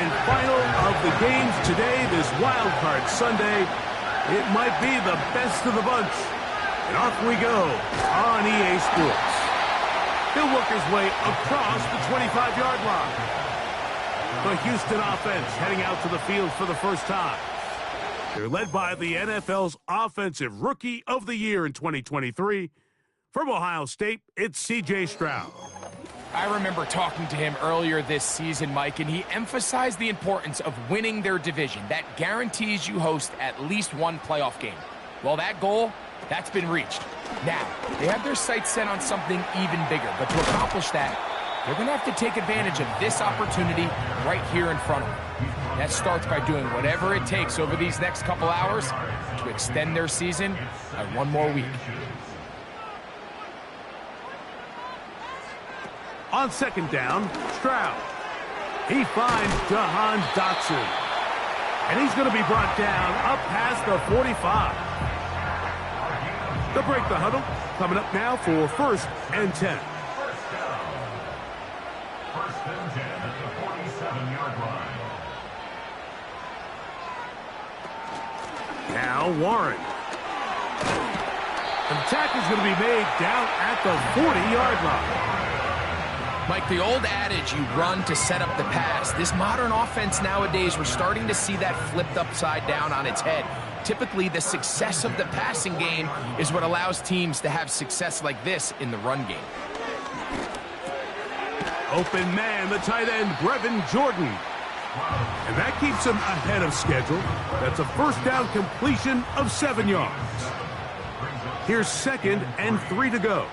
and final of the games today, this Wild Card Sunday. It might be the best of the bunch. And off we go on EA Sports. He'll work his way across the 25-yard line. The Houston offense heading out to the field for the first time. They're led by the NFL's Offensive Rookie of the Year in 2023. From Ohio State, it's C.J. Stroud. I remember talking to him earlier this season, Mike, and he emphasized the importance of winning their division. That guarantees you host at least one playoff game. Well, that goal, that's been reached. Now, they have their sights set on something even bigger, but to accomplish that, they're going to have to take advantage of this opportunity right here in front of them. That starts by doing whatever it takes over these next couple hours to extend their season by one more week. On second down, Stroud. He finds Jahan Dotson. And he's going to be brought down up past the 45. They'll break the huddle. Coming up now for first and 10. First and 10 at the 47-yard line. Now Warren. The tackle is going to be made down at the 40-yard line. Mike, the old adage, you run to set up the pass. This modern offense nowadays, we're starting to see that flipped upside down on its head. Typically, the success of the passing game is what allows teams to have success like this in the run game. Open man, the tight end, Brevin Jordan. And that keeps him ahead of schedule. That's a first down completion of 7 yards. Here's second and 3 to go.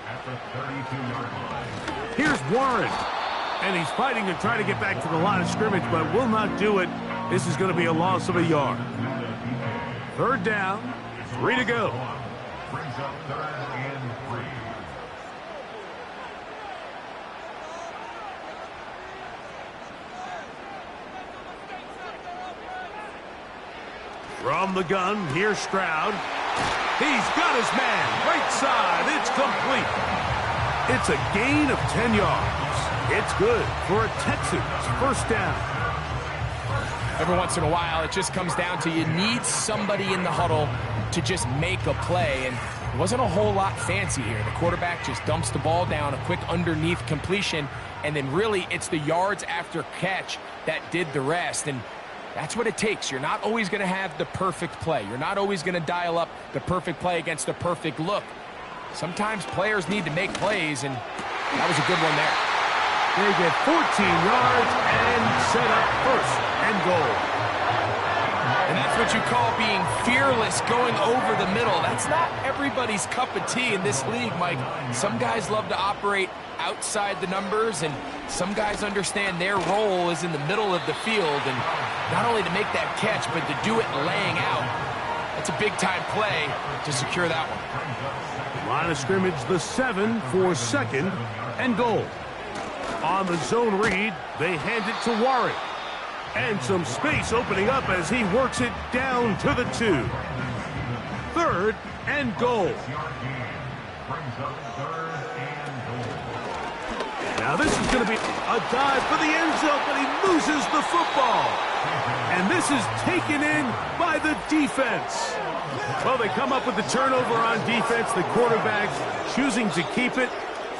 Here's Warren. And he's fighting and trying to get back to the line of scrimmage, but will not do it. This is going to be a loss of a yard. Third down, 3 to go. Brings up third and 3. From the gun, here's Stroud. He's got his man. Right side. It's complete. It's a gain of 10 yards. It's good for a Texans first down. Every once in a while, it just comes down to you need somebody in the huddle to just make a play. And it wasn't a whole lot fancy here. The quarterback just dumps the ball down, a quick underneath completion, and then really it's the yards after catch that did the rest. And that's what it takes. You're not always going to have the perfect play. You're not always going to dial up the perfect play against the perfect look. Sometimes players need to make plays, and that was a good one there. They get 14 yards and set up first and goal. And that's what you call being fearless, going over the middle. That's not everybody's cup of tea in this league, Mike. Some guys love to operate outside the numbers, and some guys understand their role is in the middle of the field, and not only to make that catch, but to do it laying out. That's a big-time play to secure that one. Line of scrimmage, the 7 for second and goal. On the zone read, they hand it to Warren. And some space opening up as he works it down to the 2. Third and goal. Now this is going to be a dive for the end zone, but he loses the football. And this is taken in by the defense. Well, they come up with the turnover on defense. The quarterback's choosing to keep it,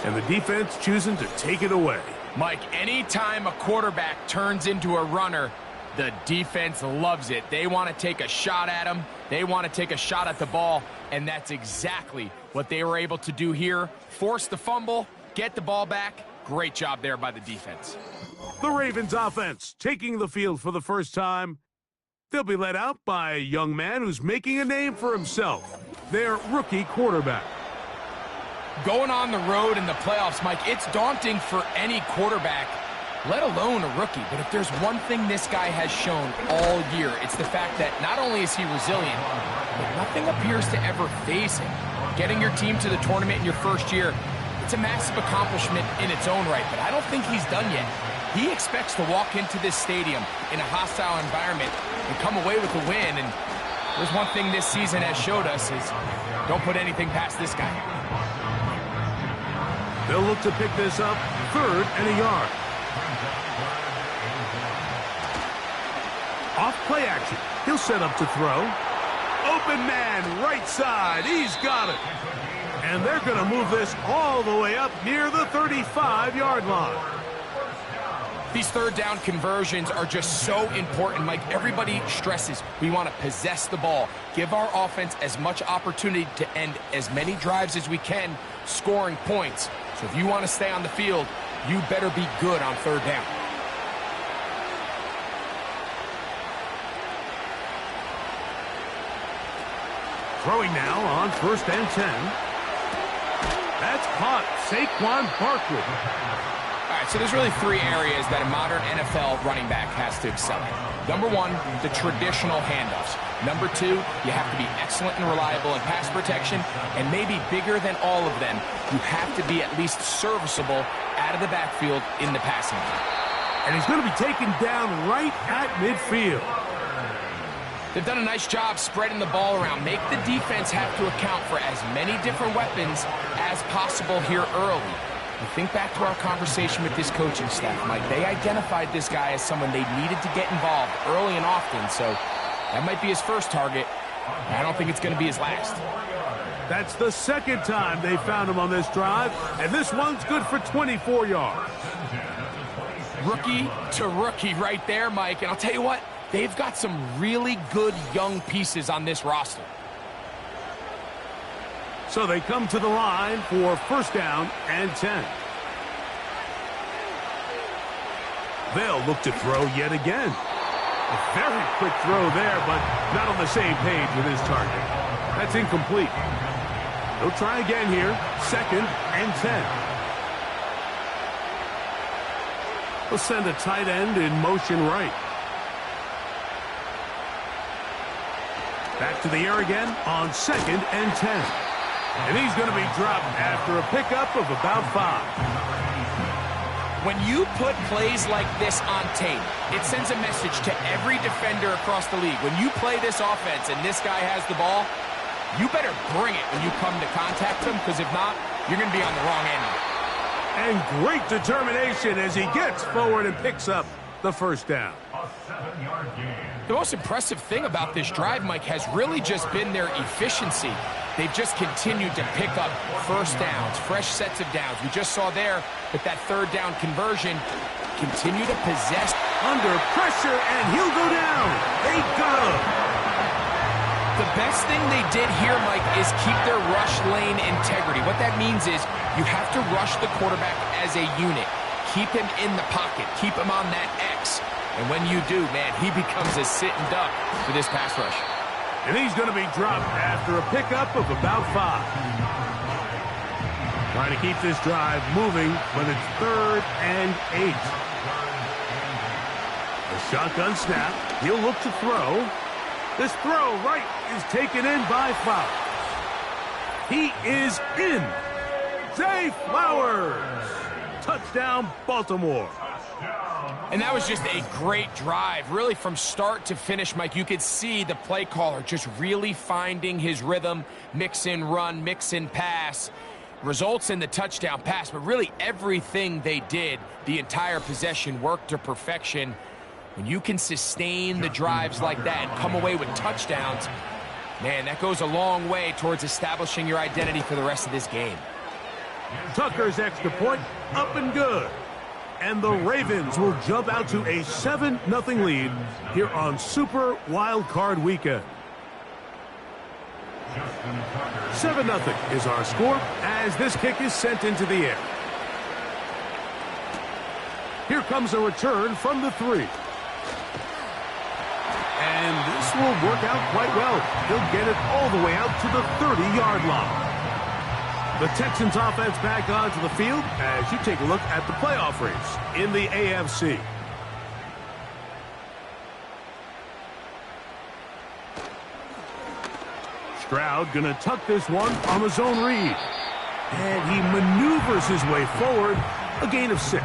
and the defense choosing to take it away. Mike, anytime a quarterback turns into a runner, the defense loves it. They want to take a shot at him. They want to take a shot at the ball, and that's exactly what they were able to do here. Force the fumble, get the ball back. Great job there by the defense. The Ravens offense taking the field for the first time. They'll be led out by a young man who's making a name for himself, their rookie quarterback. Going on the road in the playoffs, Mike, it's daunting for any quarterback, let alone a rookie. But if there's one thing this guy has shown all year, it's the fact that not only is he resilient, but nothing appears to ever faze him. Getting your team to the tournament in your first year, it's a massive accomplishment in its own right, but I don't think he's done yet. He expects to walk into this stadium in a hostile environment and come away with a win. And there's one thing this season has showed us is don't put anything past this guy. They'll look to pick this up, third and a yard. Off play action. He'll set up to throw. Open man, right side. He's got it. And they're going to move this all the way up near the 35-yard line. These third down conversions are just so important. Like everybody stresses, we want to possess the ball, give our offense as much opportunity to end as many drives as we can, scoring points. So if you want to stay on the field, you better be good on third down. Throwing now on 1st and 10. That's caught. Saquon Barkley. All right, so there's really three areas that a modern NFL running back has to excel in. Number one, the traditional handoffs. Number two, you have to be excellent and reliable in pass protection. And maybe bigger than all of them, you have to be at least serviceable out of the backfield in the passing game. And he's going to be taken down right at midfield. They've done a nice job spreading the ball around. Make the defense have to account for as many different weapons as possible here early. You think back to our conversation with this coaching staff, Mike. They identified this guy as someone they needed to get involved early and often, so that might be his first target. I don't think it's going to be his last. That's the second time they found him on this drive, and this one's good for 24 yards. Rookie to rookie right there, Mike, and I'll tell you what, they've got some really good young pieces on this roster. So they come to the line for 1st down and 10. They'll look to throw yet again. A very quick throw there, but not on the same page with his target. That's incomplete. They'll try again here. 2nd and 10. They'll send a tight end in motion right. Back to the air again on 2nd and 10. And he's going to be dropped after a pickup of about 5. When you put plays like this on tape, it sends a message to every defender across the league. When you play this offense and this guy has the ball, you better bring it when you come to contact him, because if not, you're going to be on the wrong end of it. And great determination as he gets forward and picks up the 1st down. The most impressive thing about this drive, Mike, has really just been their efficiency. They've just continued to pick up 1st downs, fresh sets of downs. We just saw there with that 3rd down conversion, continue to possess. Under pressure, and he'll go down. They got him. The best thing they did here, Mike, is keep their rush lane integrity. What that means is you have to rush the quarterback as a unit. Keep him in the pocket. Keep him on that X. And when you do, man, he becomes a sitting duck for this pass rush. And he's going to be dropped after a pickup of about 5. Trying to keep this drive moving, but it's 3rd and 8. A shotgun snap. He'll look to throw. This throw right is taken in by Flowers. He is in. Zay Flowers. Touchdown, Baltimore. And that was just a great drive, really from start to finish, Mike. You could see the play caller just really finding his rhythm, mix in run, mix in pass. Results in the touchdown pass, but really everything they did, the entire possession, worked to perfection. When you can sustain the drives like that and come away with touchdowns, man, that goes a long way towards establishing your identity for the rest of this game. Tucker's extra point, up and good. And the Ravens will jump out to a 7-0 lead here on Super Wild Card Weekend. 7-0 is our score as this kick is sent into the air. Here comes a return from the 3. And this will work out quite well. He'll get it all the way out to the 30-yard line. The Texans offense back onto the field as you take a look at the playoff race in the AFC. Stroud gonna tuck this one on the zone read. And he maneuvers his way forward, a gain of 6.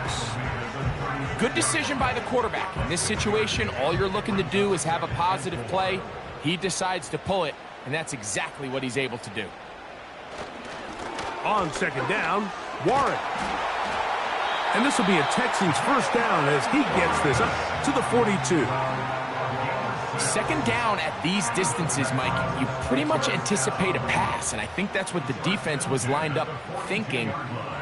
Good decision by the quarterback. In this situation, all you're looking to do is have a positive play. He decides to pull it, and that's exactly what he's able to do. On 2nd down, Warren. And this will be a Texans 1st down as he gets this up to the 42. Second down at these distances, Mike, you pretty much anticipate a pass, and I think that's what the defense was lined up thinking.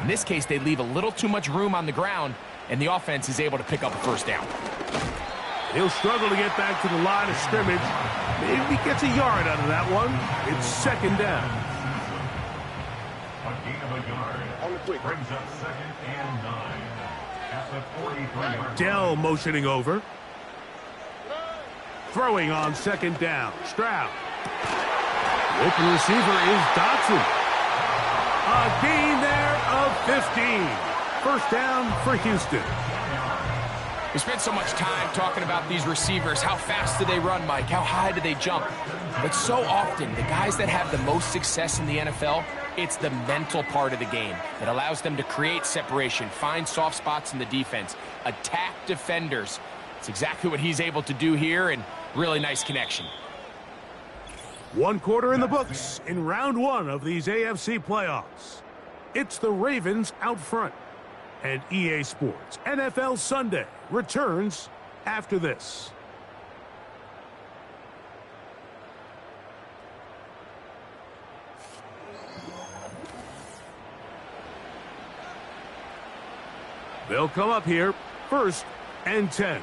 In this case, they leave a little too much room on the ground, and the offense is able to pick up a first down. He'll struggle to get back to the line of scrimmage. Maybe he gets a yard out of that one. It's second down. A gain of a yard. Brings up second and 9. At the 43-yard. Dell motioning over. Throwing on second down. Stroud. The open receiver is Dotson. A gain there of 15. First down for Houston. We spent so much time talking about these receivers. How fast do they run, Mike? How high do they jump? But so often, the guys that have the most success in the NFL, it's the mental part of the game that allows them to create separation, find soft spots in the defense, attack defenders. It's exactly what he's able to do here, and really nice connection. One quarter in the books in round one of these AFC playoffs. It's the Ravens out front. And EA Sports NFL Sunday returns after this. They'll come up here, 1st and 10.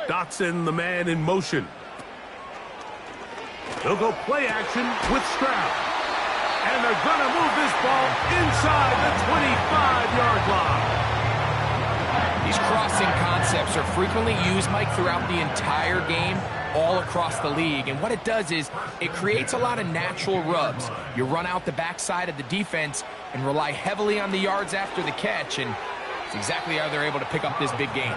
Dotson, the man in motion. They'll go play action with Stroud. And they're going to move this ball inside the 25-yard line. These crossing concepts are frequently used, Mike, throughout the entire game, all across the league. And what it does is it creates a lot of natural rubs. You run out the backside of the defense and rely heavily on the yards after the catch, and it's exactly how they're able to pick up this big game.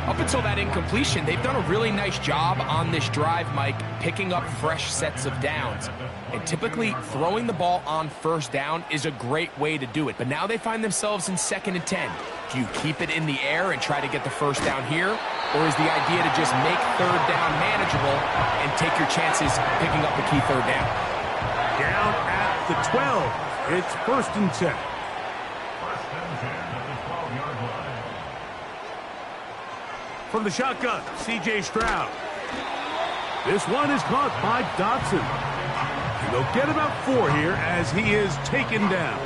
Up until that incompletion, they've done a really nice job on this drive, Mike, picking up fresh sets of downs. And typically, throwing the ball on first down is a great way to do it. But now they find themselves in 2nd and 10. Do you keep it in the air and try to get the first down here? Or is the idea to just make third down manageable and take your chances picking up the key third down? Down at the 12. It's 1st and 10. From the shotgun, C.J. Stroud. This one is caught by Dotson. And they'll get about 4 here as he is taken down.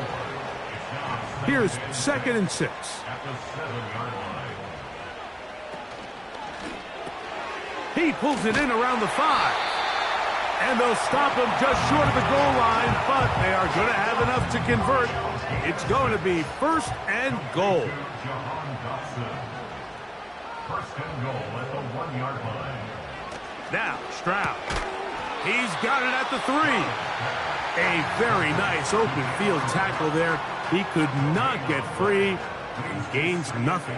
Here's 2nd and 6. He pulls it in around the 5. And they'll stop him just short of the goal line, but they are going to have enough to convert. It's going to be 1st and goal. 1st and goal at the 1-yard line. Now, Stroud. He's got it at the 3. A very nice open field tackle there. He could not get free and gains nothing.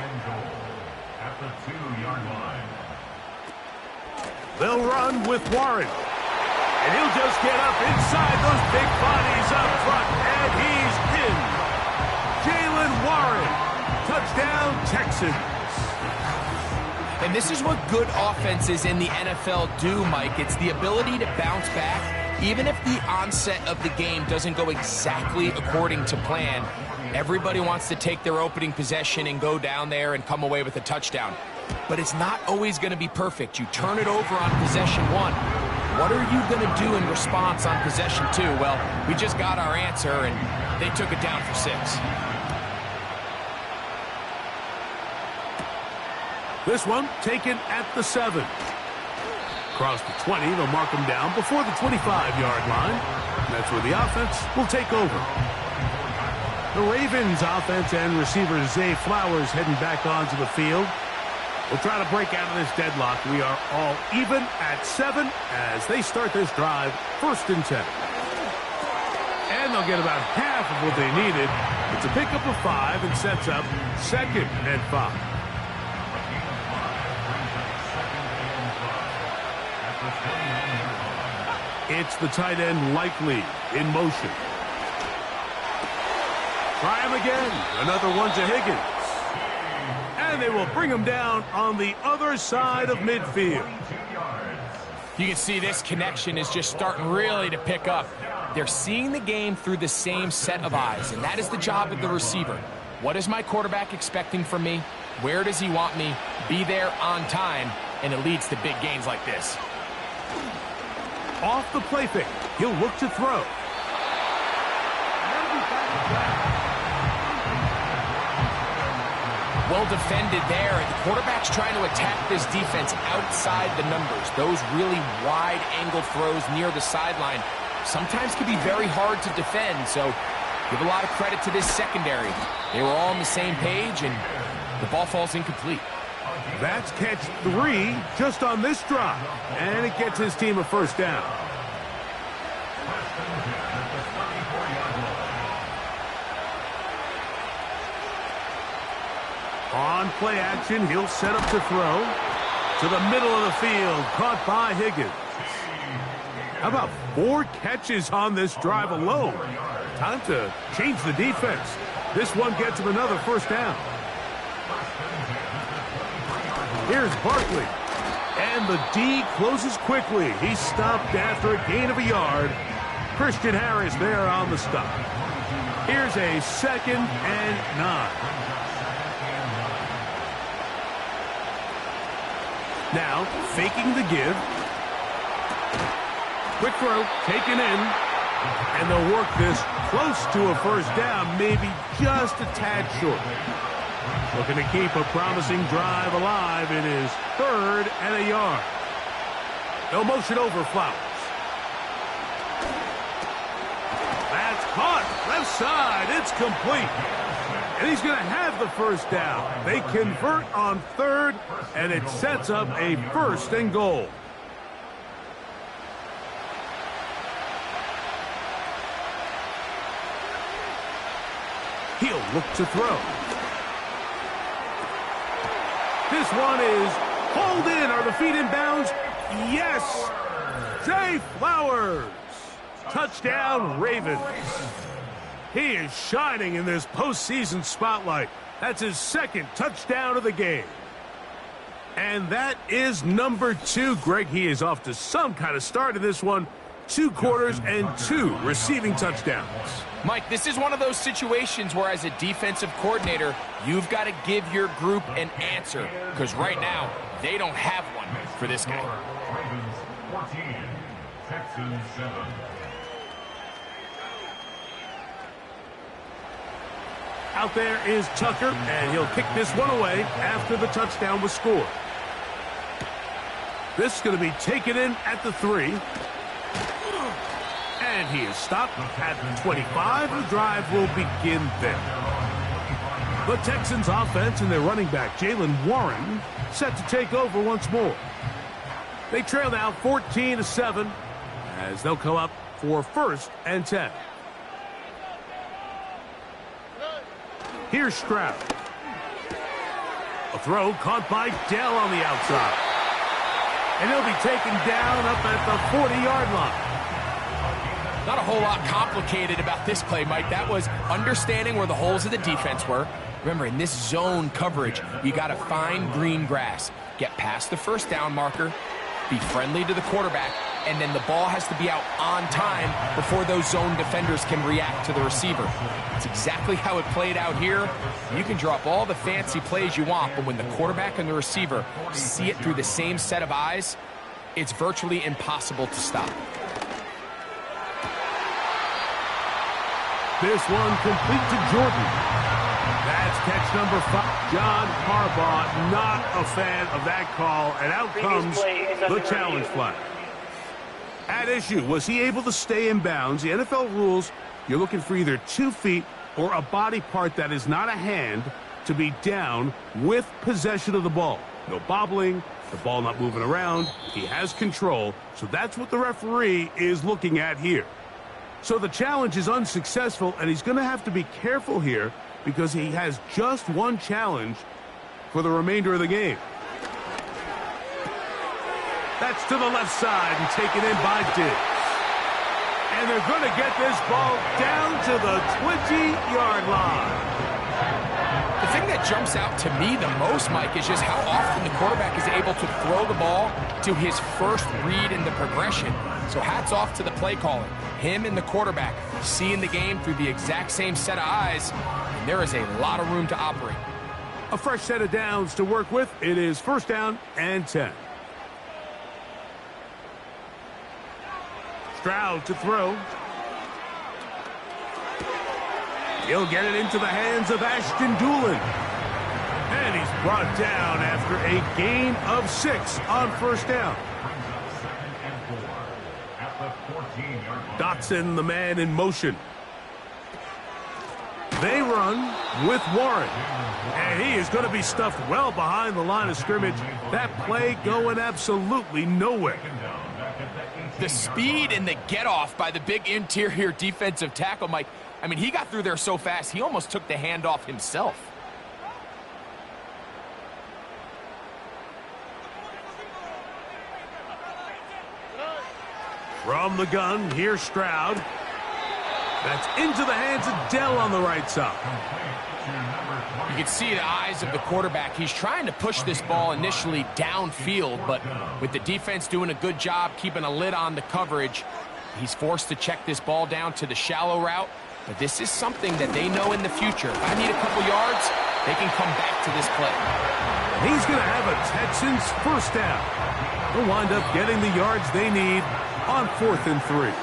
At the 2-yard line. They'll run with Warren. And he'll just get up inside those big bodies up front. And he's in. Jalen Warren. Touchdown, Texans. And this is what good offenses in the NFL do, Mike. It's the ability to bounce back. Even if the onset of the game doesn't go exactly according to plan, everybody wants to take their opening possession and go down there and come away with a touchdown. But it's not always going to be perfect. You turn it over on possession 1. What are you going to do in response on possession 2? Well, we just got our answer, and they took it down for 6. This one taken at the 7. Across the 20, they'll mark him down before the 25-yard line. That's where the offense will take over. The Ravens offense and receiver Zay Flowers heading back onto the field. We'll try to break out of this deadlock. We are all even at 7 as they start this drive, 1st and 10. And they'll get about half of what they needed. It's a pickup of 5 and sets up 2nd and 5. It's the tight end Likely in motion. Try him again. Another one to Higgins. And they will bring him down on the other side of midfield. You can see this connection is just starting really to pick up. They're seeing the game through the same set of eyes, and that is the job of the receiver. What is my quarterback expecting from me? Where does he want me? Be there on time, and it leads to big gains like this. Off the play fake, he'll look to throw. Well defended there. The quarterback's trying to attack this defense outside the numbers. Those really wide-angle throws near the sideline sometimes can be very hard to defend, so give a lot of credit to this secondary. They were all on the same page, and the ball falls incomplete. That's catch 3 just on this drive, and it gets his team a first down. On play action, he'll set up to throw. To the middle of the field, caught by Higgins. How about 4 catches on this drive alone? Time to change the defense. This one gets him another first down. Here's Barkley. And the D closes quickly. He's stopped after a gain of a yard. Christian Harris there on the stop. Here's a 2nd and 9. Now, faking the give. Quick throw, taken in. And they'll work this close to a first down, maybe just a tad short. Looking to keep a promising drive alive. It is 3rd and a yard. No motion over Flowers. That's caught. Left side. It's complete. And he's going to have the first down. They convert on 3rd, and it sets up a 1st and goal. He'll look to throw. This one is hauled in. Are the feet in bounds? Yes! Zay Flowers. Touchdown, Ravens. He is shining in this postseason spotlight. That's his 2nd touchdown of the game. And that is number 2. Greg, he is off to some kind of start in this one. 2 quarters and 2 receiving touchdowns. Mike, this is one of those situations where as a defensive coordinator, you've got to give your group an answer. Because right now, they don't have one for this guy. Ravens 14, Texans 7. Out there is Tucker, and he'll kick this one away after the touchdown was scored. This is going to be taken in at the 3. And he is stopped at the 25. The drive will begin there. The Texans offense and their running back, Jaylen Warren, set to take over once more. They trail now 14-7 as they'll come up for 1st and 10. Here's Stroud. A throw caught by Dell on the outside. And he'll be taken down up at the 40-yard line. Not a whole lot complicated about this play, Mike. That was understanding where the holes of the defense were. Remember, in this zone coverage, you got to find green grass. Get past the first down marker, be friendly to the quarterback, and then the ball has to be out on time before those zone defenders can react to the receiver. That's exactly how it played out here. You can drop all the fancy plays you want, but when the quarterback and the receiver see it through the same set of eyes, it's virtually impossible to stop. This one complete to Jordan. That's catch number 5. John Harbaugh, not a fan of that call, and out comes the challenge flag. At issue, was he able to stay in bounds? The NFL rules, you're looking for either 2 feet or a body part that is not a hand to be down with possession of the ball. No bobbling, the ball not moving around. He has control, so that's what the referee is looking at here. So the challenge is unsuccessful, and he's going to have to be careful here because he has just 1 challenge for the remainder of the game. That's to the left side and taken in by Diggs. And they're going to get this ball down to the 20-yard line. The thing that jumps out to me the most, Mike, is just how often the quarterback is able to throw the ball to his first read in the progression. So hats off to the play caller. Him and the quarterback seeing the game through the exact same set of eyes. And and there is a lot of room to operate. A fresh set of downs to work with. It is first down and 10. Stroud to throw. He'll get it into the hands of Ashton Doolin. And he's brought down after a gain of 6 on first down. Dotson, the man in motion. They run with Warren. And he is going to be stuffed well behind the line of scrimmage. That play going absolutely nowhere. The speed and the get-off by the big interior defensive tackle, Mike. I mean, he got through there so fast, he almost took the handoff himself. From the gun, here's Stroud. That's into the hands of Dell on the right side. You can see the eyes of the quarterback. He's trying to push this ball initially downfield, but with the defense doing a good job keeping a lid on the coverage, he's forced to check this ball down to the shallow route. But this is something that they know in the future. If I need a couple yards, they can come back to this play. He's going to have a Texans first down. They'll wind up getting the yards they need on 4th and 3.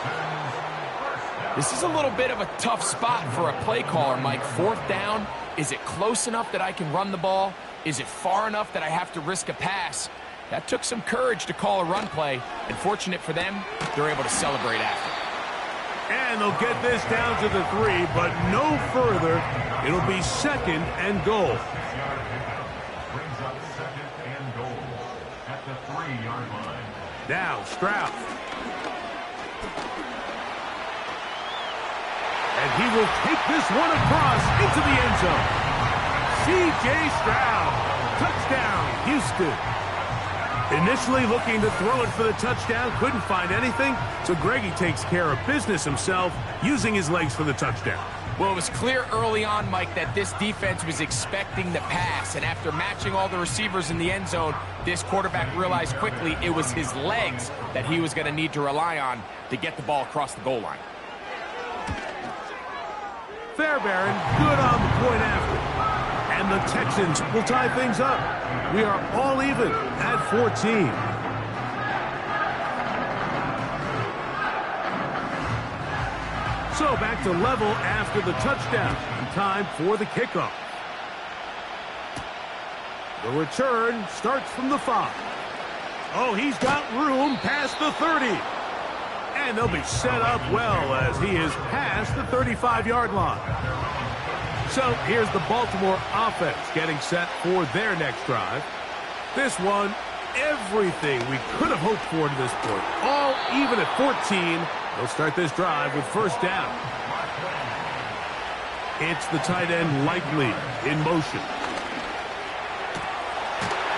This is a little bit of a tough spot for a play caller, Mike. 4th down. Is it close enough that I can run the ball? Is it far enough that I have to risk a pass? That took some courage to call a run play. And fortunate for them, they're able to celebrate after. And they'll get this down to the 3, but no further. It'll be 2nd and goal. Brings up 2nd and goal at the 3-yard line. Now Stroud. And he will take this one across into the end zone. C.J. Stroud. Touchdown, Houston. Initially looking to throw it for the touchdown, couldn't find anything, so Greggy takes care of business himself, using his legs for the touchdown. Well, it was clear early on, Mike, that this defense was expecting the pass, and after matching all the receivers in the end zone, this quarterback realized quickly it was his legs that he was going to need to rely on to get the ball across the goal line. Fairbairn, good on the point after. And the Texans will tie things up. We are all even at 14. So back to level after the touchdown. And time for the kickoff. The return starts from the 5. Oh, he's got room past the 30. And they'll be set up well as he is past the 35-yard line. So here's the Baltimore offense getting set for their next drive. This one, everything we could have hoped for to this point. All even at 14. They'll start this drive with first down. It's the tight end Likely in motion.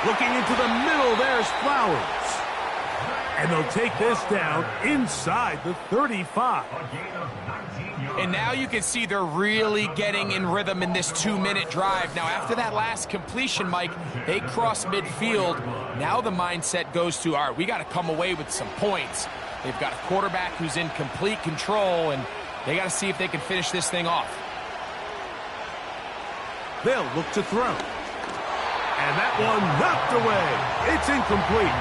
Looking into the middle, there's Flowers. And they'll take this down inside the 35. And now you can see they're really getting in rhythm in this 2-minute drive. Now, after that last completion, Mike, they cross midfield. Now the mindset goes to, all right, we got to come away with some points. They've got a quarterback who's in complete control, and they got to see if they can finish this thing off. They'll look to throw. And that one knocked away. It's incomplete.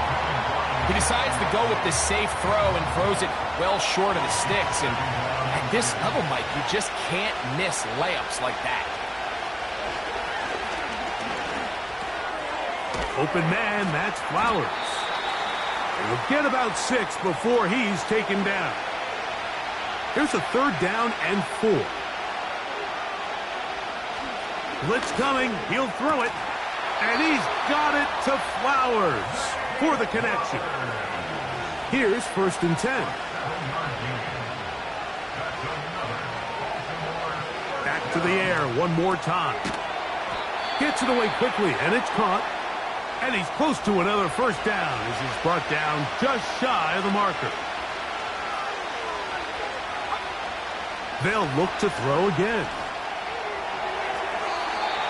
He decides to go with the safe throw and throws it well short of the sticks. And at this level, Mike, you just can't miss layups like that. Open man, that's Flowers. And we'll get about 6 before he's taken down. Here's a 3rd down and 4. Blitz coming. He'll throw it. And he's got it to Flowers for the connection. Here's 1st and 10. Back to the air one more time. Gets it away quickly, and it's caught. And he's close to another first down as he's brought down just shy of the marker. They'll look to throw again.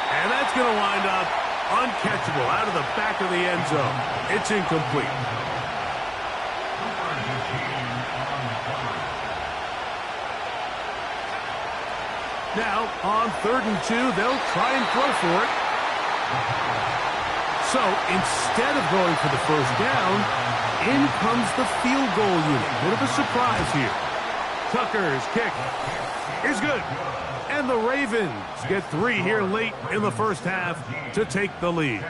And that's going to wind up uncatchable out of the back of the end zone. It's incomplete. Now, on 3rd and 2, they'll try and throw for it. So, instead of going for the first down, in comes the field goal unit. Bit of a surprise here. Tucker's kick is good. And the Ravens get 3 here late in the first half to take the lead.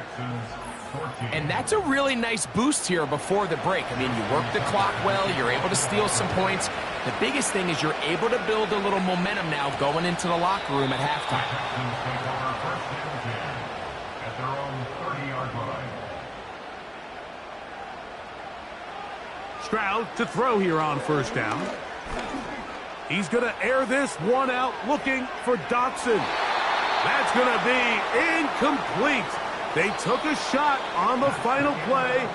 And that's a really nice boost here before the break. I mean, you work the clock well, you're able to steal some points. The biggest thing is you're able to build a little momentum now going into the locker room at halftime. At their own 30-yard line. Stroud to throw here on first down. He's going to air this one out, looking for Dotson. That's going to be incomplete. They took a shot on the final play.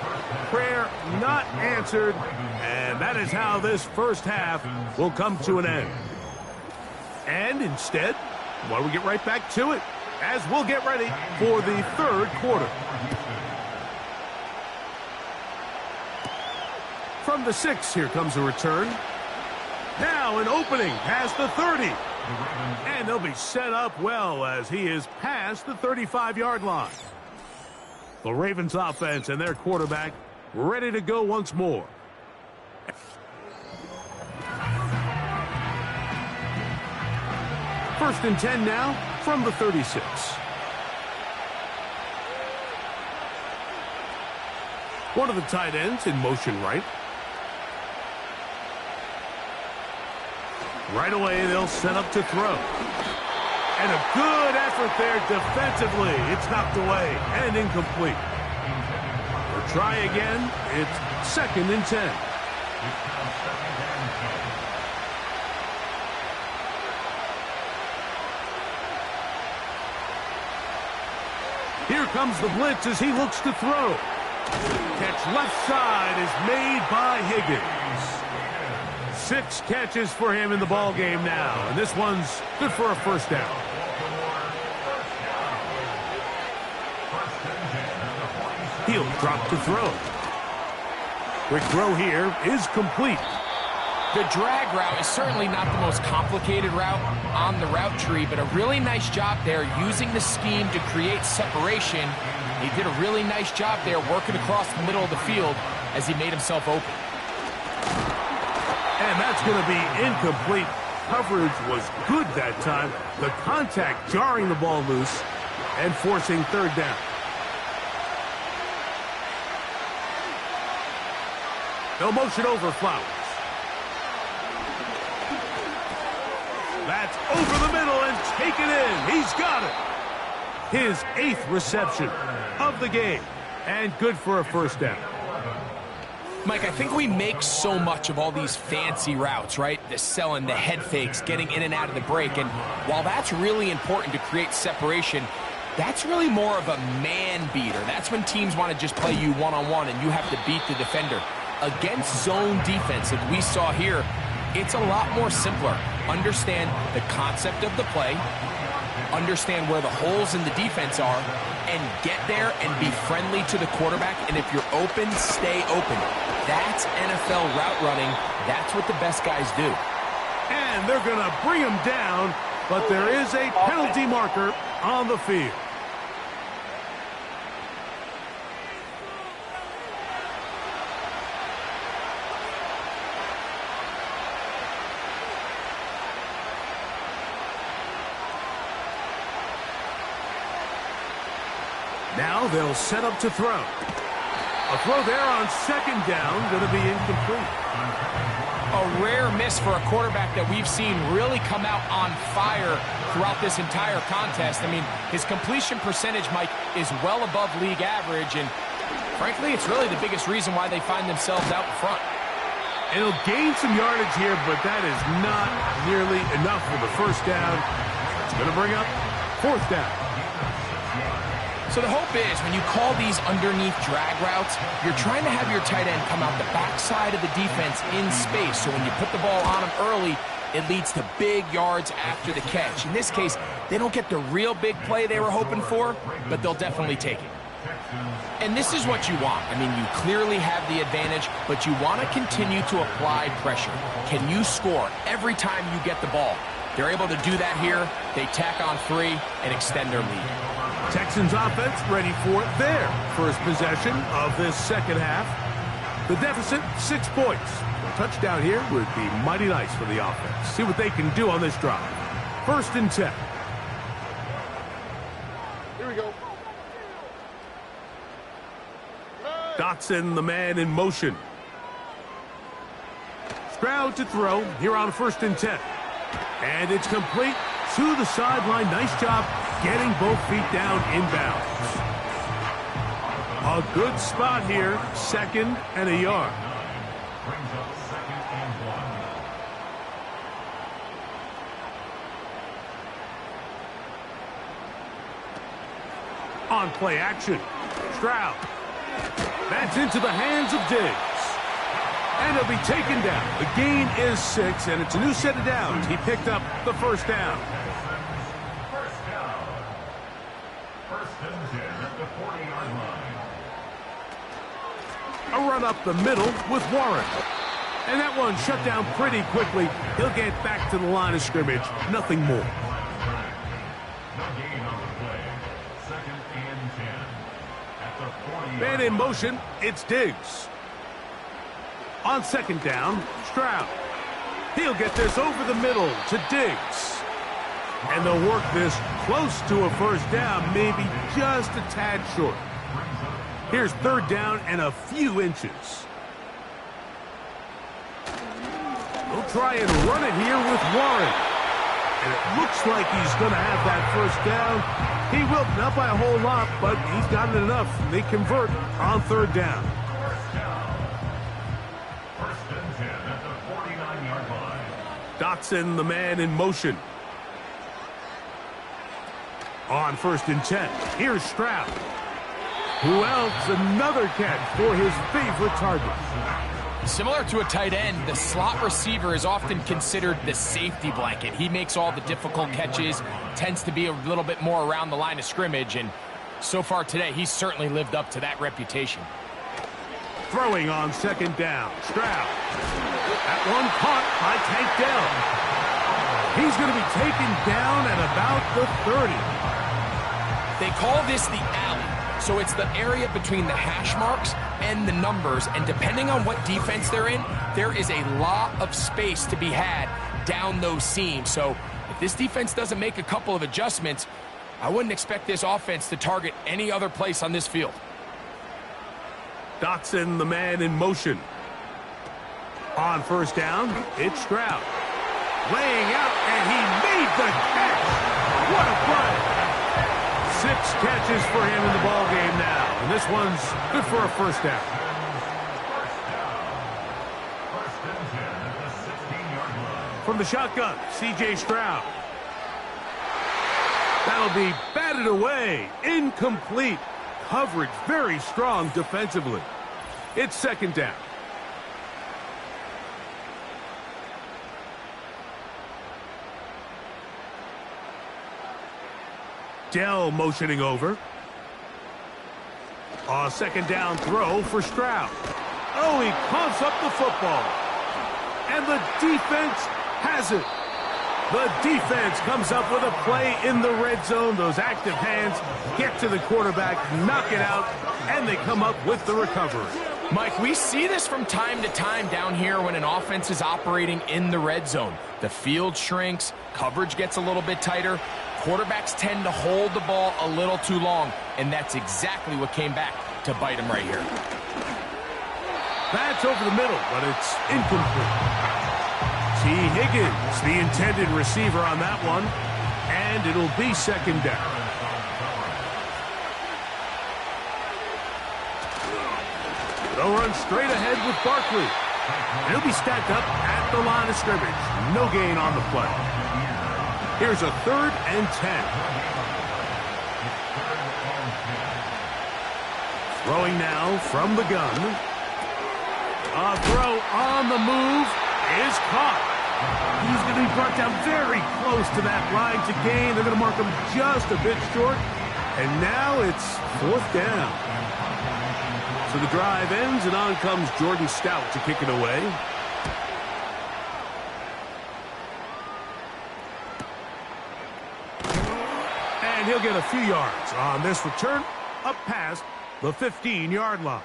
Prayer not answered. And that is how this first half will come to an end. And instead, why don't we get right back to it as we'll get ready for the third quarter. From the 6, here comes a return. Now an opening past the 30. And they'll be set up well as he is past the 35-yard line. The Ravens offense and their quarterback ready to go once more. First and 10 now from the 36. One of the tight ends in motion right. Right away, they'll set up to throw. And a good effort there defensively. It's knocked away and incomplete. Or try again. It's 2nd and 10. Here comes the blitz as he looks to throw. Catch left side is made by Higgins. 6 catches for him in the ball game now, and this one's good for a first down. He'll drop to throw. Quick throw here is complete. The drag route is certainly not the most complicated route on the route tree, but a really nice job there using the scheme to create separation. He did a really nice job there working across the middle of the field as he made himself open. And that's going to be incomplete. Coverage was good that time. The contact jarring the ball loose and forcing 3rd down. They'll motion over Flowers. That's over the middle and taken in. He's got it. His 8th reception of the game. And good for a first down. Mike, I think we make so much of all these fancy routes, right? The selling, the head fakes, getting in and out of the break. And while that's really important to create separation, that's really more of a man beater. That's when teams want to just play you one-on-one and you have to beat the defender. Against zone defense, like we saw here, it's a lot more simpler. Understand the concept of the play, understand where the holes in the defense are, and get there and be friendly to the quarterback. And if you're open, stay open. That's NFL route running. That's what the best guys do. And they're going to bring him down, but there is a penalty marker on the field. Now they'll set up to throw. A throw there on 2nd down, going to be incomplete. A rare miss for a quarterback that we've seen really come out on fire throughout this entire contest. I mean, his completion percentage, Mike, is well above league average, and frankly, it's really the biggest reason why they find themselves out in front. It'll gain some yardage here, but that is not nearly enough for the first down. It's going to bring up 4th down. So the hope is when you call these underneath drag routes, you're trying to have your tight end come out the backside of the defense in space. So when you put the ball on him early, it leads to big yards after the catch. In this case, they don't get the real big play they were hoping for, but they'll definitely take it. And this is what you want. I mean, you clearly have the advantage, but you want to continue to apply pressure. Can you score every time you get the ball? They're able to do that here. They tack on 3 and extend their lead. Texans offense ready for their first possession of this second half. The deficit, 6 points. A touchdown here would be mighty nice for the offense. See what they can do on this drive. 1st and 10. Here we go. Dotson, the man in motion. Stroud to throw here on 1st and 10. And it's complete to the sideline. Nice job getting both feet down inbounds. A good spot here. 2nd and a yard. Brings up 2nd and 1. On play action. Stroud. That's into the hands of Diggs. And he'll be taken down. The gain is 6, and it's a new set of downs. He picked up the 1st down. First down. 1st and 10 at the 40-yard line. A run up the middle with Warren. And that one shut down pretty quickly. He'll get back to the line of scrimmage. Nothing more. No gain on the play. 2nd and 10 at the 40-yard Man in motion, it's Diggs. On 2nd down, Stroud. He'll get this over the middle to Diggs. And they'll work this close to a 1st down, maybe just a tad short. Here's 3rd down and a few inches. They'll try and run it here with Warren. And it looks like he's going to have that 1st down. He will, not by a whole lot, but he's gotten enough. They convert on 3rd down. Dotson, the man in motion. On 1st and 10, here's Stroud. Who else? Another catch for his favorite target. Similar to a tight end, the slot receiver is often considered the safety blanket. He makes all the difficult catches, tends to be a little bit more around the line of scrimmage, and so far today, he's certainly lived up to that reputation. Throwing on 2nd down, Stroud. That one caught by Tank Dell. He's going to be taken down at about the 30. They call this the alley, so it's the area between the hash marks and the numbers, and depending on what defense they're in, there is a lot of space to be had down those seams. So if this defense doesn't make a couple of adjustments, I wouldn't expect this offense to target any other place on this field. Dotson, the man in motion. On 1st down, it's Stroud. Laying out, and he made the catch. What a play. 6 catches for him in the ball game now. And this one's good for a 1st down. From the shotgun, C.J. Stroud. That'll be batted away. Incomplete. Coverage very strong defensively. It's 2nd down. Dell motioning over. A 2nd down throw for Stroud. Oh, he pumps up the football. And the defense has it. The defense comes up with a play in the red zone. Those active hands get to the quarterback, knock it out, and they come up with the recovery. Mike, we see this from time to time down here when an offense is operating in the red zone. The field shrinks, coverage gets a little bit tighter, quarterbacks tend to hold the ball a little too long, and that's exactly what came back to bite them right here. That's over the middle, but it's incomplete. T. Higgins, the intended receiver on that one, and it'll be 2nd down. They'll run straight ahead with Barkley. He'll be stacked up at the line of scrimmage. No gain on the play. Here's a 3rd and 10. Throwing now from the gun. A throw on the move is caught. He's going to be brought down very close to that line to gain. They're going to mark him just a bit short. And now it's 4th down. So the drive ends, and on comes Jordan Stout to kick it away. he'll get a few yards on this return up past the 15-yard line.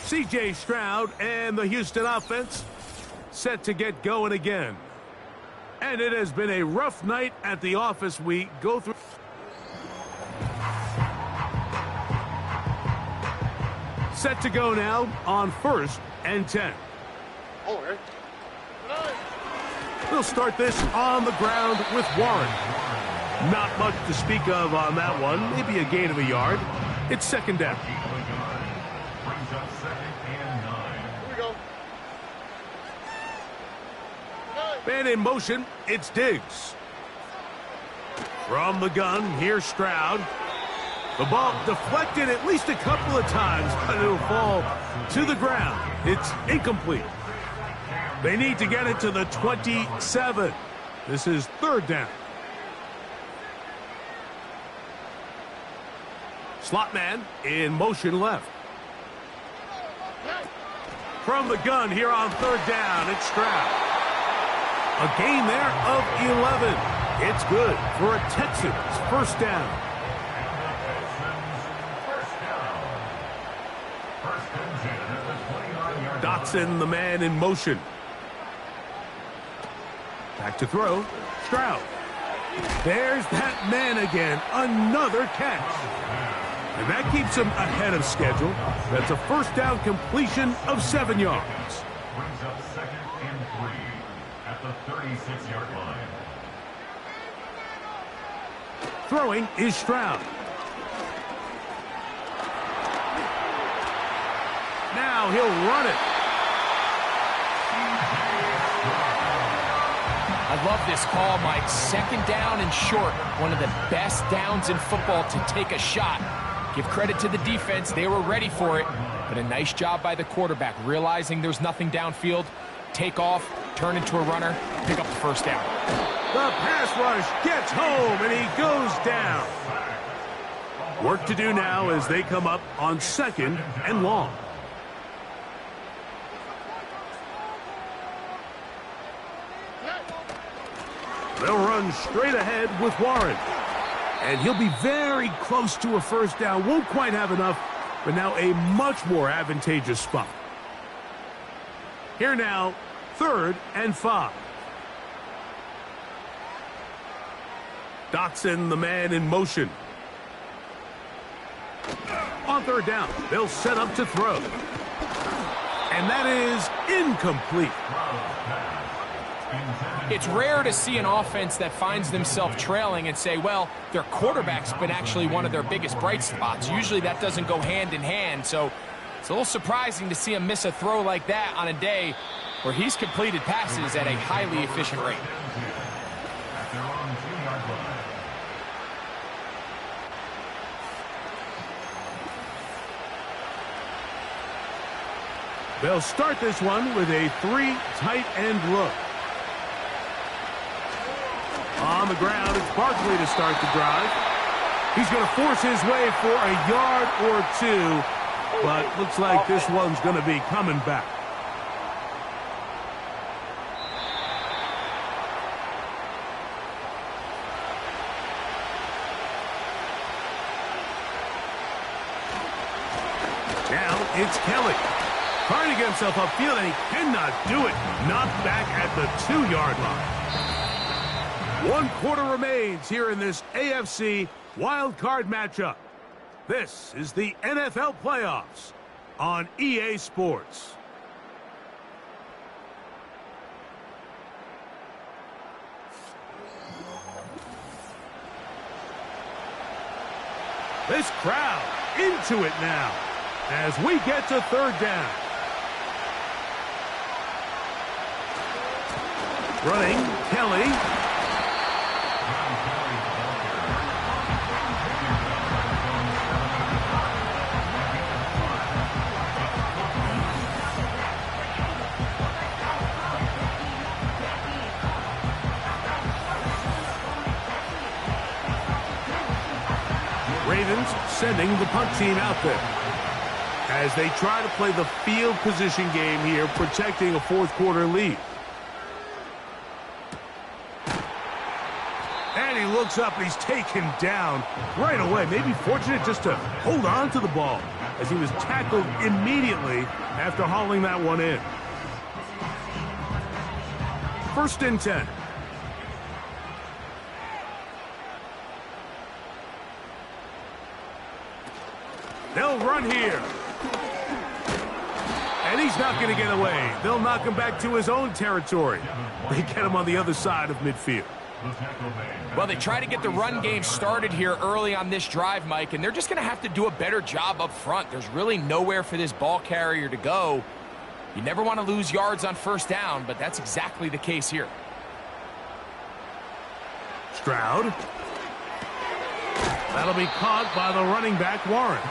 C.J. Stroud and the Houston offense set to get going again. And it has been a rough night at the office. We go through. Set to go now on 1st and 10. We'll start this on the ground with Warren. Not much to speak of on that one. Maybe a gain of a yard. It's 2nd down. Brings up 2nd and 9. Here we go. Man in motion, it's Diggs. From the gun, here's Stroud. The ball deflected at least a couple of times, but it'll fall to the ground. It's incomplete. They need to get it to the 27. This is 3rd down. Slot man in motion left. From the gun here on 3rd down, it's Stroud. A gain there of 11. It's good for a Texans 1st down. Dotson, the man in motion. Back to throw. Stroud. There's that man again. Another catch. And that keeps him ahead of schedule. That's a 1st down completion of 7 yards. Brings up 2nd and 3 at the 36-yard line. Throwing is Stroud. Now he'll run it. I love this call, Mike. 2nd down and short. One of the best downs in football to take a shot. Give credit to the defense. They were ready for it. But a nice job by the quarterback, realizing there's nothing downfield. Take off, turn into a runner, pick up the 1st down. The pass rush gets home, and he goes down. Work to do now as they come up on 2nd and long. They'll run straight ahead with Warren. And he'll be very close to a 1st down. Won't quite have enough, but now a much more advantageous spot. Here now, 3rd and 5. Dotson, the man in motion. On 3rd down, they'll set up to throw. And that is incomplete. It's rare to see an offense that finds themselves trailing and say, well, their quarterback's been actually one of their biggest bright spots. Usually that doesn't go hand in hand, so it's a little surprising to see him miss a throw like that on a day where he's completed passes at a highly efficient rate. They'll start this one with a 3 tight end look. On the ground, it's Barkley to start the drive. He's going to force his way for a yard or 2, but looks like this one's going to be coming back. Now it's Kelly. Trying to get himself upfield, and he cannot do it. Knocked back at the 2-yard line. 1 quarter remains here in this AFC wild card matchup. This is the NFL playoffs on EA Sports. This crowd into it now as we get to 3rd down. Running, Kelly. Ravens sending the punt team out there as they try to play the field position game here, protecting a 4th quarter lead. And he looks up and he's taken down right away. Maybe fortunate just to hold on to the ball as he was tackled immediately after hauling that one in. 1st and 10. They'll run here. And he's not going to get away. They'll knock him back to his own territory. They get him on the other side of midfield. Well, they try to get the run game started here early on this drive, Mike, and they're just going to have to do a better job up front. There's really nowhere for this ball carrier to go. You never want to lose yards on 1st down, but that's exactly the case here. Stroud. That'll be caught by the running back, Warren.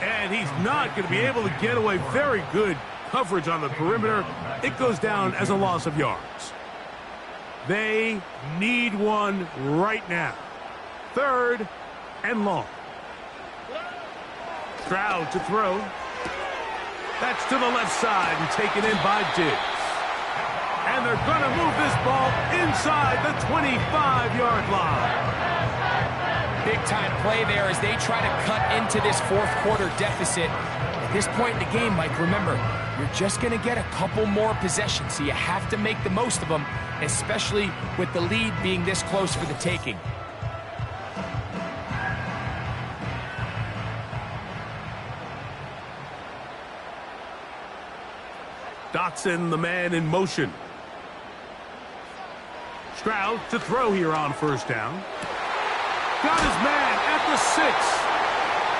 And he's not going to be able to get away. Very good coverage on the perimeter. It goes down as a loss of yards. They need one right now. 3rd and long. Stroud to throw. That's to the left side and taken in by Diggs. And they're going to move this ball inside the 25-yard line. Big-time play there as they try to cut into this 4th quarter deficit. At this point in the game, Mike, remember, you're just going to get a couple more possessions, so you have to make the most of them, especially with the lead being this close for the taking. Dotson, the man in motion. Stroud to throw here on 1st down. Got his man at the 6.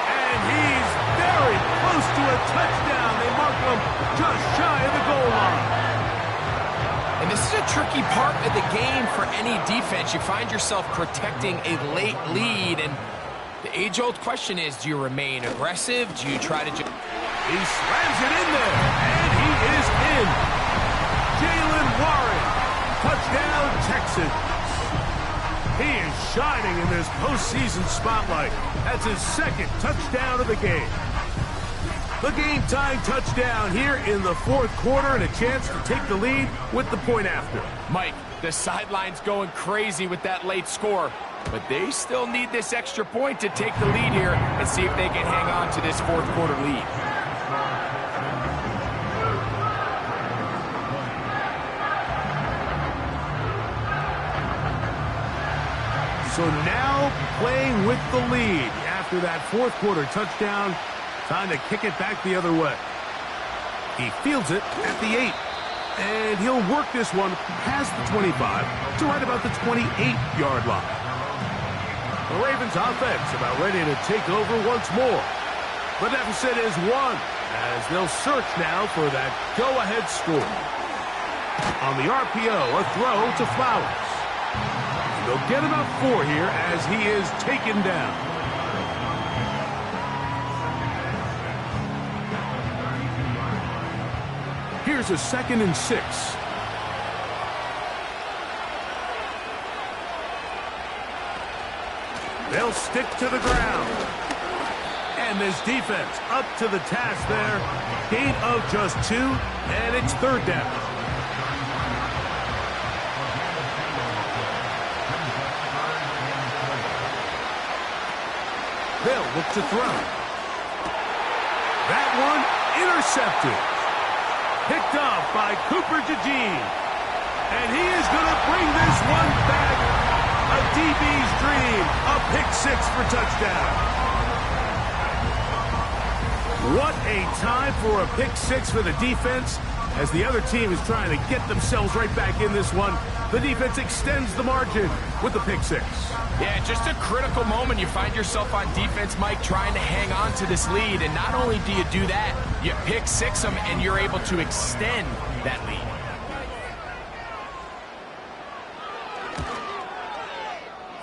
And he's very close to a touchdown. They mark him just shy of the goal line. And this is a tricky part of the game for any defense. You find yourself protecting a late lead, and the age-old question is, do you remain aggressive? Do you try to just... He slams it in there, and he is in. Jaylen Warren, touchdown Texans. He is shining in this postseason spotlight. That's his 2nd touchdown of the game. The game-tying touchdown here in the 4th quarter and a chance to take the lead with the point after. Mike, the sideline's going crazy with that late score, but they still need this extra point to take the lead here and see if they can hang on to this 4th quarter lead. So now playing with the lead after that 4th quarter touchdown. Time to kick it back the other way. He fields it at the 8. And he'll work this one past the 25 to right about the 28-yard line. The Ravens offense about ready to take over once more. The deficit is 1 as they'll search now for that go-ahead score. On the RPO, a throw to Flowers. They'll get about 4 here as he is taken down. Here's a 2nd and 6. They'll stick to the ground. And this defense up to the task there. Gain of just 2, and it's 3rd down. They'll look to throw. That one intercepted. Picked off by Cooper DeJean. And he is going to bring this one back. A DB's dream. A pick 6 for touchdown. What a time for a pick 6 for the defense. As the other team is trying to get themselves right back in this one, the defense extends the margin with the pick 6. Yeah, just a critical moment. You find yourself on defense, Mike, trying to hang on to this lead. And not only do you do that, you pick 6 them, and you're able to extend that lead.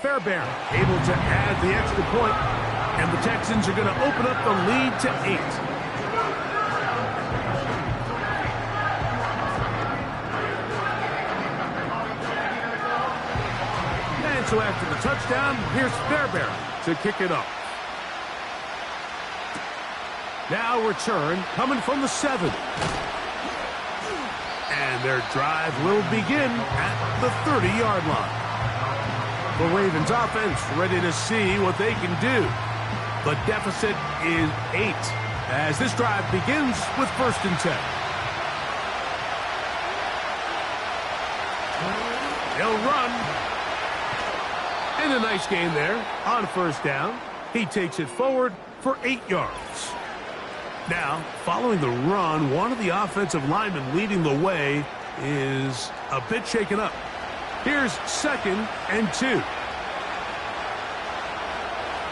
Fairbairn able to add the extra point, and the Texans are going to open up the lead to 8. So after the touchdown, here's Fairbairn to kick it off. Now return coming from the 7. And their drive will begin at the 30-yard line. The Ravens offense ready to see what they can do. The deficit is 8 as this drive begins with 1st and 10. He'll run. And a nice gain there on 1st down. He takes it forward for 8 yards. Now, following the run, one of the offensive linemen leading the way is a bit shaken up. Here's 2nd and 2.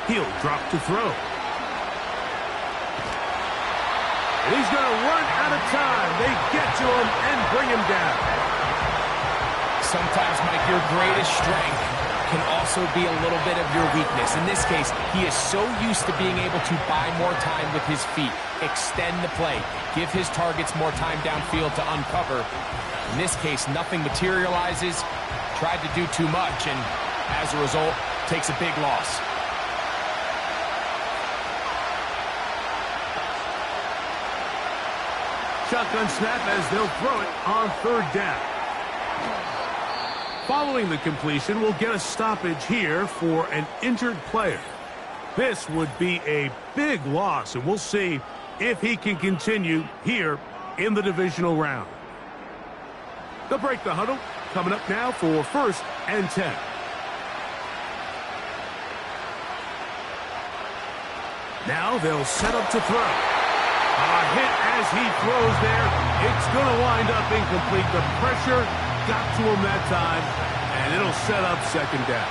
He'll drop to throw. And he's going to run out of time. They get to him and bring him down. Sometimes, Mike, your greatest strength can also be a little bit of your weakness. In this case, he is so used to being able to buy more time with his feet, extend the play, give his targets more time downfield to uncover. In this case, nothing materializes, tried to do too much, and as a result, takes a big loss. Shotgun snap as they'll throw it on 3rd down. Following the completion, we'll get a stoppage here for an injured player. This would be a big loss, and we'll see if he can continue here in the divisional round. They'll break the huddle. Coming up now for 1st and 10. Now they'll set up to throw. A hit as he throws there. It's going to wind up incomplete. The pressure got to him that time, and it'll set up 2nd down.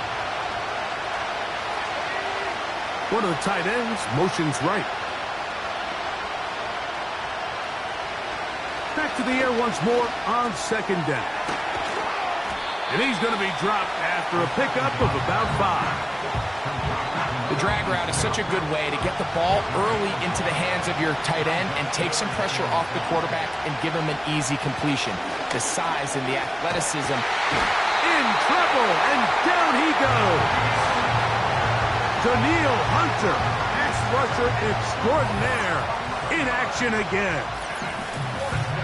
One of the tight ends motions right. Back to the air once more on 2nd down. And he's going to be dropped after a pickup of about 5. The drag route is such a good way to get the ball early into the hands of your tight end and take some pressure off the quarterback and give him an easy completion. The size and the athleticism. In trouble, and down he goes. Daniil Hunter, pass rusher extraordinaire, in action again.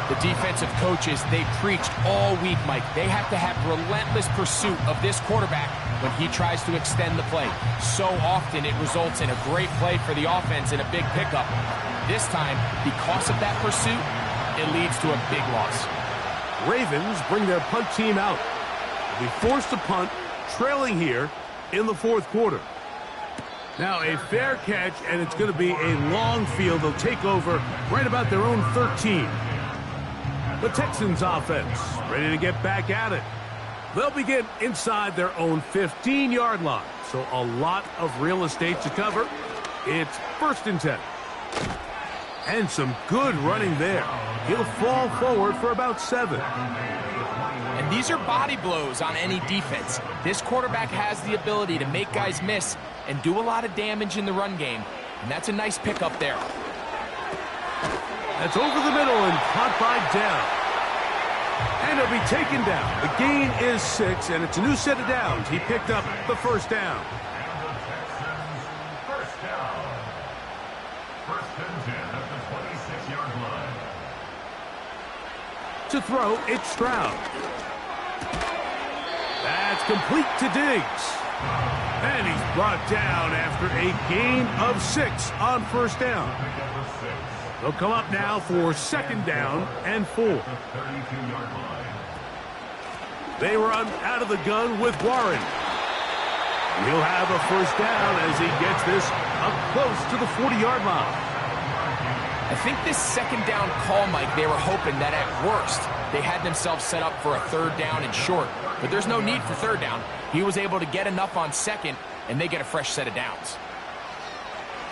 The defensive coaches, they preached all week, Mike. They have to have relentless pursuit of this quarterback when he tries to extend the play. So often it results in a great play for the offense and a big pickup. This time, because of that pursuit, it leads to a big loss. Ravens bring their punt team out. They'll be forced to punt, trailing here in the 4th quarter. Now a fair catch, and it's going to be a long field. They'll take over right about their own 13. The Texans offense ready to get back at it. They'll begin inside their own 15-yard line. So a lot of real estate to cover. It's 1st and 10. And some good running there. He'll fall forward for about 7. And these are body blows on any defense. This quarterback has the ability to make guys miss and do a lot of damage in the run game. And that's a nice pickup there. That's over the middle and caught by down. And he'll be taken down. The gain is 6, and it's a new set of downs. He picked up the 1st down. And the Texans, 1st down. 1st and 10 at the 26-yard line. To throw, it's Stroud. That's complete to Diggs. And he's brought down after a gain of 6 on 1st down. They'll come up now for 2nd down and 4. They run out of the gun with Warren. He'll have a 1st down as he gets this up close to the 40-yard line. I think this 2nd down call, Mike, they were hoping that at worst they had themselves set up for a 3rd down and short. But there's no need for 3rd down. He was able to get enough on 2nd, and they get a fresh set of downs.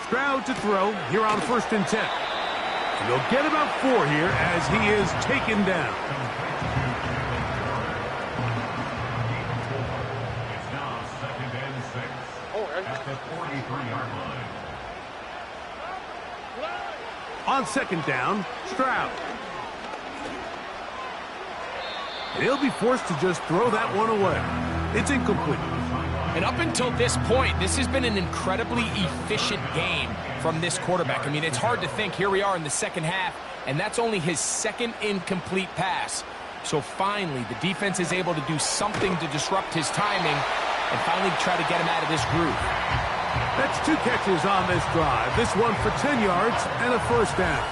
Stroud to throw here on 1st and 10. And they'll get about 4 here as he is taken down. It's now 2nd and 6 at the 43-yard line. On 2nd down, Stroud. And he'll be forced to just throw that one away. It's incomplete. And up until this point, this has been an incredibly efficient game from this quarterback. I mean, it's hard to think. Here we are in the 2nd half, and that's only his 2nd incomplete pass. So finally, the defense is able to do something to disrupt his timing, and finally try to get him out of this groove. That's 2 catches on this drive. This one for 10 yards and a first down.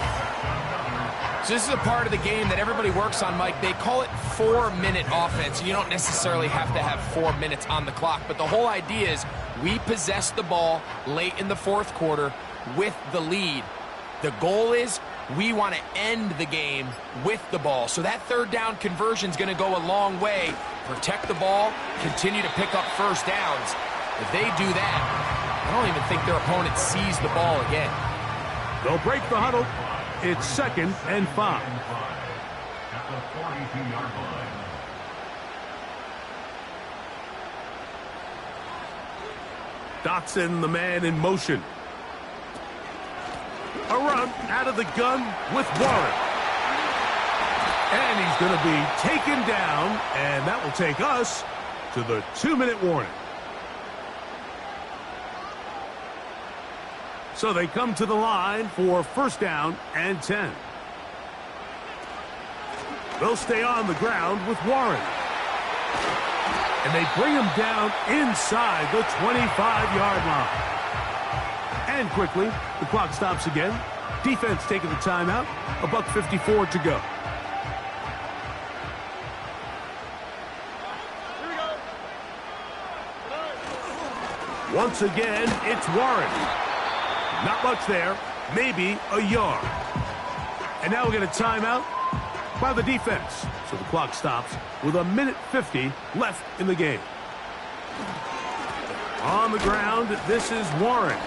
So this is a part of the game that everybody works on, Mike. They call it 4-minute offense. You don't necessarily have to have 4 minutes on the clock, but the whole idea is we possess the ball late in the fourth quarter with the lead. The goal is we want to end the game with the ball. So that third down conversion is going to go a long way. Protect the ball, continue to pick up first downs. If they do that, I don't even think their opponent sees the ball again. They'll break the huddle. It's 2nd and 5. At the 42-yard line. Dotson, the man in motion. A run out of the gun with Warren. And he's going to be taken down, and that will take us to the 2-minute warning. So they come to the line for first down and 10. They'll stay on the ground with Warren. And they bring him down inside the 25-yard line. And quickly, the clock stops again. Defense taking the timeout. $1:54 to go. Once again, it's Warren. Not much there, maybe a yard. And now we get a timeout by the defense. So the clock stops with 1:50 left in the game. On the ground, this is Warren.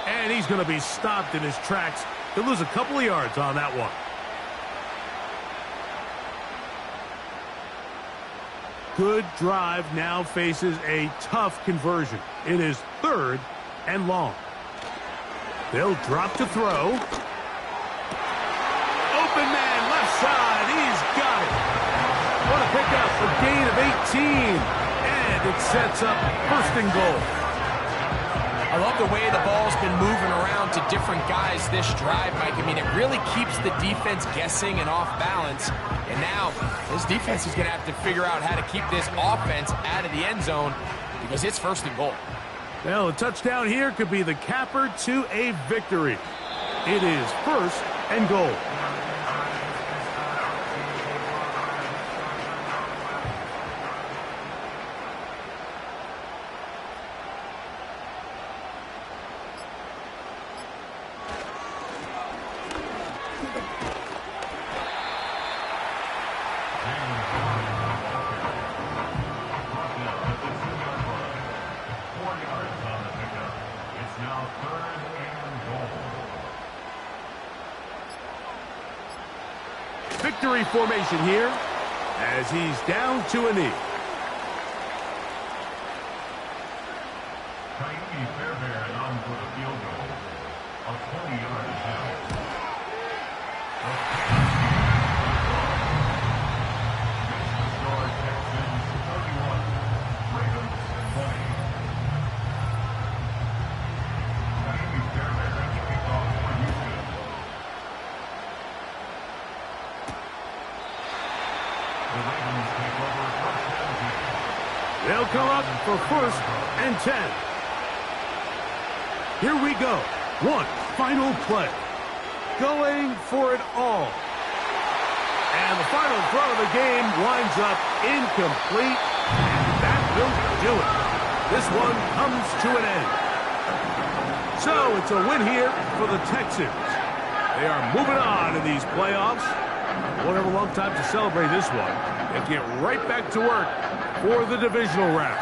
And he's going to be stopped in his tracks. He'll lose a couple of yards on that one. Good drive now faces a tough conversion. It is 3rd and long. They'll drop to throw. Open man, left side. He's got it. What a pickup. A gain of 18. And it sets up 1st and goal. I love the way the ball's been moving around to different guys this drive, Mike. I mean, it really keeps the defense guessing and off balance. And now this defense is going to have to figure out how to keep this offense out of the end zone because it's 1st and goal. Well, a touchdown here could be the capper to a victory. It is 1st and goal. Victory formation here as he's down to a knee. Fairbairn on for the field goal. A 20-yard attempt. Texans 31. Ravens 20. Fairbairn kickoff for Houston. The Ravens take over 1st and 10. They'll come up for 1st and 10. Here we go. One final play. Going for it all. And the final throw of the game winds up incomplete. And that will do it. This one comes to an end. So it's a win here for the Texans. They are moving on in these playoffs. Won't have a long time to celebrate this one. They get right back to work for the divisional round.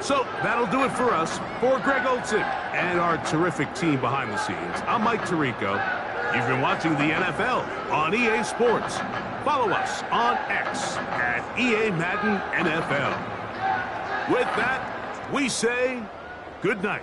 So that'll do it for us. For Greg Olson and our terrific team behind the scenes, I'm Mike Tirico. You've been watching the NFL on EA Sports. Follow us on X at EA Madden NFL. With that, we say good night.